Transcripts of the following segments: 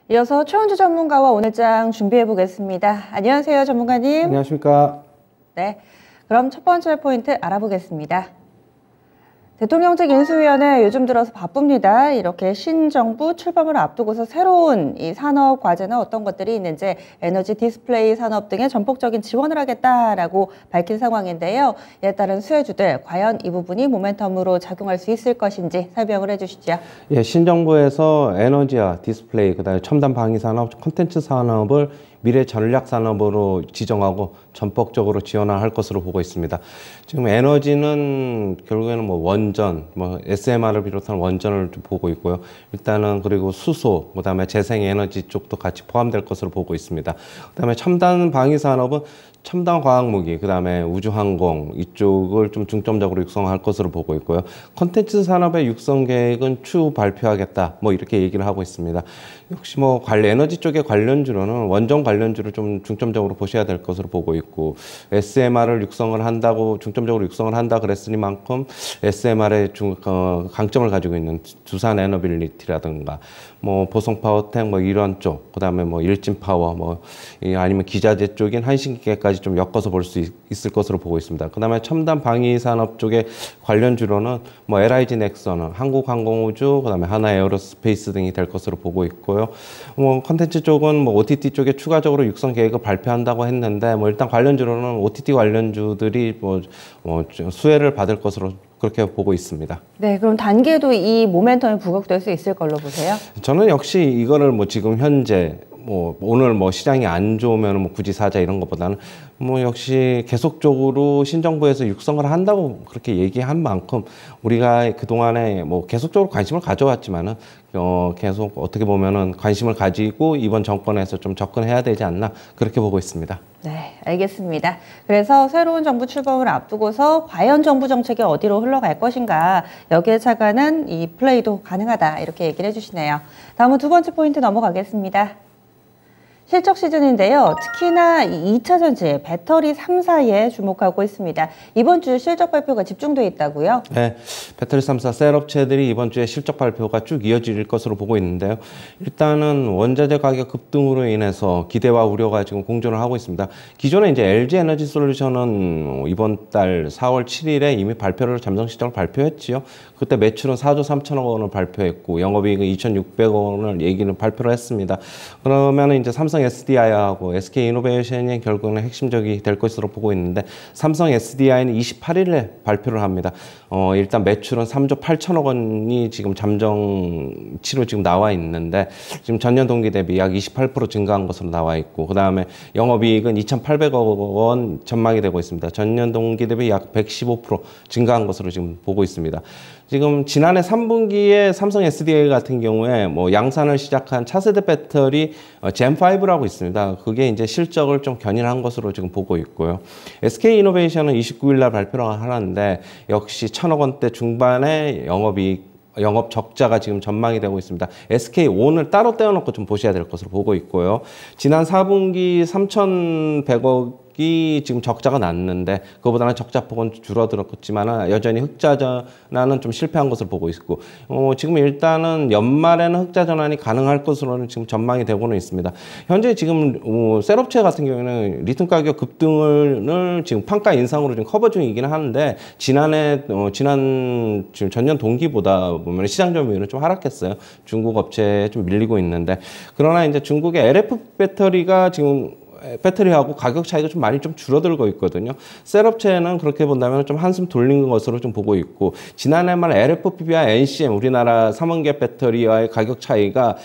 이어서 최원주 전문가와 오늘장 준비해 보겠습니다. 안녕하세요, 전문가님. 안녕하십니까. 네, 그럼 첫 번째 포인트 알아보겠습니다. 대통령직 인수위원회 요즘 들어서 바쁩니다. 이렇게 신정부 출범을 앞두고서 새로운 이 산업 과제나 어떤 것들이 있는지 에너지 디스플레이 산업 등에 전폭적인 지원을 하겠다라고 밝힌 상황인데요. 이에 따른 수혜주들 과연 이 부분이 모멘텀으로 작용할 수 있을 것인지 설명을 해주시죠. 예, 신정부에서 에너지와 디스플레이, 그다음에 첨단 방위 산업, 콘텐츠 산업을 미래 전략 산업으로 지정하고 전폭적으로 지원할 것으로 보고 있습니다. 지금 에너지는 결국에는 뭐 원전, SMR을 비롯한 원전을 좀 보고 있고요. 일단은 그리고 수소, 그다음에 재생에너지 쪽도 같이 포함될 것으로 보고 있습니다. 그다음에 첨단 방위 산업은 첨단 과학무기, 그다음에 우주항공 이쪽을 좀 중점적으로 육성할 것으로 보고 있고요. 콘텐츠 산업의 육성 계획은 추후 발표하겠다, 뭐 이렇게 얘기를 하고 있습니다. 역시 뭐 에너지 쪽의 관련주로는 원전 관련주를 좀 중점적으로 보셔야 될 것으로 보고 있고, SMR을 육성을 한다고 중점적으로 육성을 한다 그랬으니만큼 SMR의 강점을 가지고 있는 두산 에너빌리티라든가 뭐 보성파워텍 뭐 이런 쪽, 그다음에 뭐 일진파워 아니면 기자재 쪽인 한신기계까지 좀 엮어서 볼 수 있을 것으로 보고 있습니다. 그다음에 첨단 방위 산업 쪽의 관련주로는 뭐 LIG 넥서는 한국항공우주, 그다음에 하나에어로스페이스 등이 될 것으로 보고 있고요. 뭐 컨텐츠 쪽은 뭐 OTT 쪽에 추가적으로 육성 계획을 발표한다고 했는데, 뭐 일단 관련주로는 OTT 관련주들이 수혜를 받을 것으로 그렇게 보고 있습니다. 네, 그럼 단계도 이 모멘텀이 부각될 수 있을 걸로 보세요? 저는 역시 이거를 지금 현재 오늘 시장이 안 좋으면 굳이 사자 이런 것보다는 역시 계속적으로 신정부에서 육성을 한다고 그렇게 얘기한 만큼 우리가 그동안에 계속적으로 관심을 가져왔지만은 계속 어떻게 보면은 관심을 가지고 이번 정권에서 좀 접근해야 되지 않나 그렇게 보고 있습니다. 네, 알겠습니다. 그래서 새로운 정부 출범을 앞두고서 과연 정부 정책이 어디로 흘러갈 것인가, 여기에 차관한 이 플레이도 가능하다, 이렇게 얘기를 해주시네요. 다음은 두 번째 포인트 넘어가겠습니다. 실적 시즌인데요. 특히나 2차 전지, 배터리 3사에 주목하고 있습니다. 이번 주 실적 발표가 집중돼 있다고요? 네, 배터리 3사 셀 업체들이 이번 주에 실적 발표가 쭉 이어질 것으로 보고 있는데요. 일단은 원자재 가격 급등으로 인해서 기대와 우려가 지금 공존을 하고 있습니다. 기존에 이제 LG 에너지 솔루션은 이번 달 4월 7일에 이미 잠정 실적을 발표했지요. 그때 매출은 4조 3천억 원을 발표했고 영업이익은 2,600억 원을 발표를 했습니다. 그러면 이제 삼성 SDI하고 SK이노베이션이 결국은 핵심적이 될 것으로 보고 있는데, 삼성 SDI는 28일에 발표를 합니다. 일단 매출은 3조 8천억 원이 지금 잠정치로 지금 나와 있는데, 지금 전년 동기 대비 약 28% 증가한 것으로 나와 있고, 그 다음에 영업이익은 2,800억 원 전망이 되고 있습니다. 전년 동기 대비 약 115% 증가한 것으로 지금 보고 있습니다. 지금 지난해 3분기에 삼성 SDI 같은 경우에 양산을 시작한 차세대 배터리 젠5라고 있습니다. 그게 이제 실적을 좀 견인한 것으로 지금 보고 있고요. SK이노베이션은 29일 날 발표를 하는데 역시 1,000억 원대 중반의 영업 적자가 지금 전망이 되고 있습니다. SK온을 따로 떼어놓고 좀 보셔야 될 것으로 보고 있고요. 지난 4분기 3,100억이 지금 적자가 났는데 그거보다는 적자폭은 줄어들었지만 여전히 흑자 전환은 좀 실패한 것으로 보고 있고, 지금 일단은 연말에는 흑자 전환이 가능할 것으로는 지금 전망이 되고는 있습니다. 현재 지금 셀업체 같은 경우에는 리튬 가격 급등을 지금 판가 인상으로 지금 커버 중이기는 하는데, 지난 지금 전년 동기보다 보면 시장 점유율은 좀 하락했어요. 중국 업체에 좀 밀리고 있는데, 그러나 이제 중국의 LF 배터리가 지금 배터리하고 가격 차이가 좀 많이 줄어들고 있거든요. 셀업체는 그렇게 본다면 좀 한숨 돌린 것으로 좀 보고 있고, 지난해 말 LFPB와 NCM 우리나라 3원계 배터리와의 가격 차이가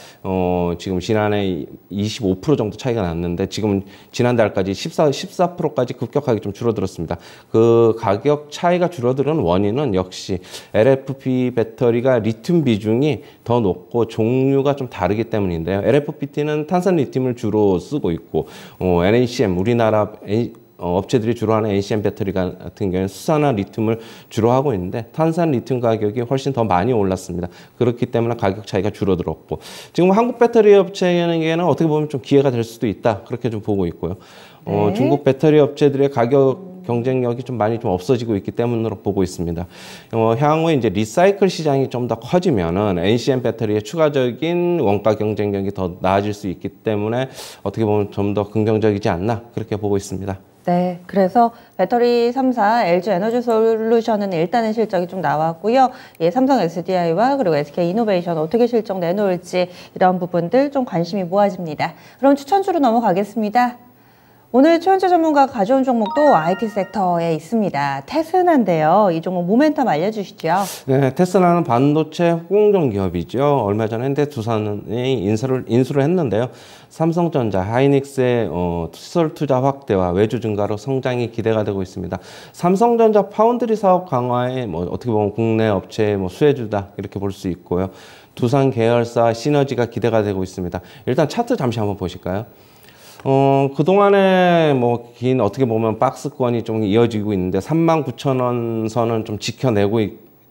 지금 지난해 25% 정도 차이가 났는데 지금 지난달까지 14%까지 급격하게 좀 줄어들었습니다. 그 가격 차이가 줄어드는 원인은 역시 LFP 배터리가 리튬 비중이 더 높고 종류가 좀 다르기 때문인데요. LFPT는 탄산 리튬을 주로 쓰고 있고, NCM 우리나라 업체들이 주로 하는 NCM 배터리 같은 경우는 수산화 리튬을 주로 하고 있는데 탄산 리튬 가격이 훨씬 더 많이 올랐습니다. 그렇기 때문에 가격 차이가 줄어들었고, 지금 한국 배터리 업체에게는 어떻게 보면 좀 기회가 될 수도 있다, 그렇게 좀 보고 있고요. 네. 중국 배터리 업체들의 가격 경쟁력이 좀 많이 좀 없어지고 있기 때문으로 보고 있습니다. 향후에 이제 리사이클 시장이 좀 더 커지면은 NCM 배터리의 추가적인 원가 경쟁력이 더 나아질 수 있기 때문에 어떻게 보면 좀 더 긍정적이지 않나 그렇게 보고 있습니다. 네, 그래서 배터리 3사 LG 에너지 솔루션은 일단은 실적이 좀 나왔고요. 예, 삼성 SDI와 그리고 SK 이노베이션 어떻게 실적 내놓을지 이런 부분들 좀 관심이 모아집니다. 그럼 추천주로 넘어가겠습니다. 오늘 최원재 전문가가 가져온 종목도 IT 섹터에 있습니다. 테스나인데요. 이 종목 모멘텀 알려주시죠. 네, 테슬라는 반도체 후공정 기업이죠. 얼마 전에 현대두산이 인수를 했는데요. 삼성전자, 하이닉스의 시설 투자 확대와 외주 증가로 성장이 기대가 되고 있습니다. 삼성전자 파운드리 사업 강화에 어떻게 보면 국내 업체의 수혜주다 이렇게 볼 수 있고요. 두산 계열사 시너지가 기대가 되고 있습니다. 일단 차트 잠시 한번 보실까요? 그동안에 긴 어떻게 보면 박스권이 좀 이어지고 있는데 39,000원 선은 좀 지켜내고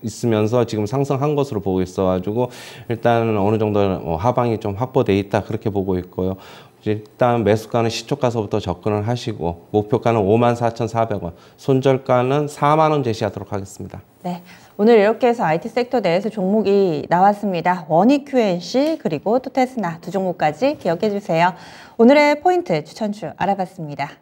있으면서 지금 상승한 것으로 보고 있어가지고 일단 어느 정도 하방이 좀 확보돼 있다 그렇게 보고 있고요. 일단 매수가는 시초가서부터 접근을 하시고 목표가는 54,400원, 손절가는 4만 원 제시하도록 하겠습니다. 네, 오늘 이렇게 해서 IT 섹터 내에서 종목이 나왔습니다. 원익 QNC 그리고 또 테스나 두 종목까지 기억해 주세요. 오늘의 포인트 추천주 알아봤습니다.